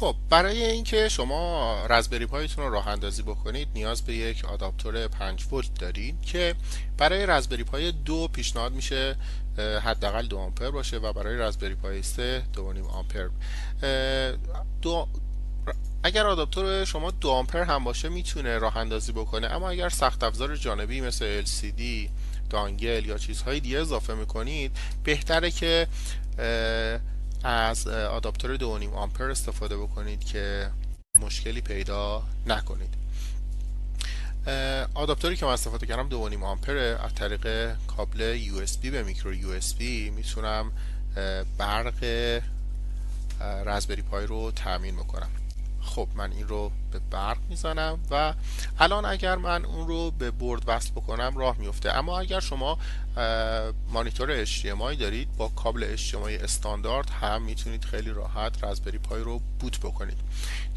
خب برای اینکه شما رزبری پایتون رو راه اندازی بکنید نیاز به یک آداپتور 5 ولت دارید که برای رزبری پای 2 پیشنهاد میشه حداقل 2 آمپر باشه و برای رزبری پای 3 2.5 آمپر. دو اگر آداپتور شما 2 آمپر هم باشه میتونه راه اندازی بکنه، اما اگر سخت افزار جانبی مثل LCD، دانگل یا چیزهای دیگه اضافه میکنید بهتره که از آداپتور 2.5 آمپر استفاده بکنید که مشکلی پیدا نکنید. آداپتوری که من استفاده کردم 2.5 آمپره. از طریق کابل USB به میکرو USB میتونم برق رزبری پای رو تامین بکنم. خب من این رو به برق میزنم و الان اگر من اون رو به برد وصل بکنم راه میفته، اما اگر شما مانیتور HDMI دارید با کابل HDMI استاندارد هم میتونید خیلی راحت رزبری پای رو بوت بکنید.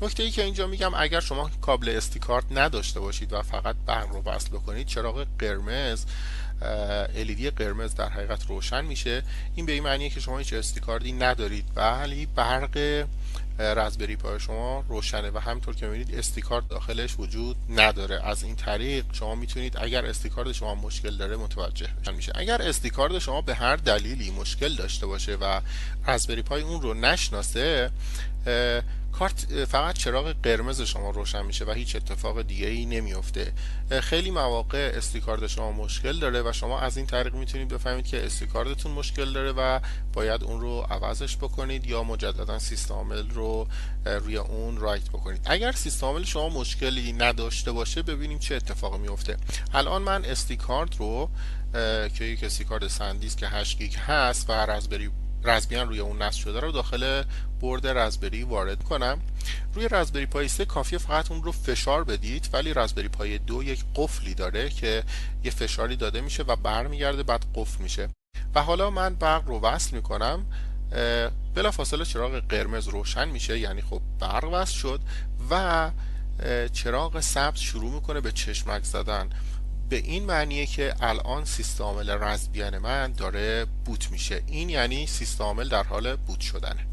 نکته ای که اینجا میگم اگر شما کابل SD کارت نداشته باشید و فقط برق رو وصل بکنید چراغ قرمز LED قرمز در حقیقت روشن میشه. این به این معنیه که شما هیچ SD کارتی ندارید ولی برق رزبری پای شما روشنه و همینطور که میبینید SD کارت داخلش وجود نداره. از این طریق شما میتونید اگر SD کارت شما مشکل داره متوجه میشه. اگر SD کارت شما به هر دلیلی مشکل داشته باشه و رزبری پای اون رو نشناسه، کارت فقط چراغ قرمز شما روشن میشه و هیچ اتفاق دیگه ای نمیفته. خیلی مواقع استی کارت شما مشکل داره و شما از این طریق میتونید بفهمید که استی کارتتون مشکل داره و باید اون رو عوضش بکنید یا مجددا سیستم عامل رو روی اون رایت بکنید. اگر سیستم عامل شما مشکلی نداشته باشه ببینیم چه اتفاقی میفته. الان من استی کارت رو که یک استی کارت سندیسک که 8 گیگ هست و رزبیان روی اون نصب شده رو داخل برد رزبری وارد کنم. روی رزبری پای 3 کافیه فقط اون رو فشار بدید، ولی رزبری پای 2 یک قفلی داره که یه فشاری داده میشه و برمیگرده بعد قفل میشه. و حالا من برق رو وصل میکنم، بلافاصله چراغ قرمز روشن میشه، یعنی خب برق وصل شد و چراغ سبز شروع میکنه به چشمک زدن. به این معنیه که الان سیستم عامل رزبیان من داره بوت میشه. این یعنی سیستم عامل در حال بوت شدنه.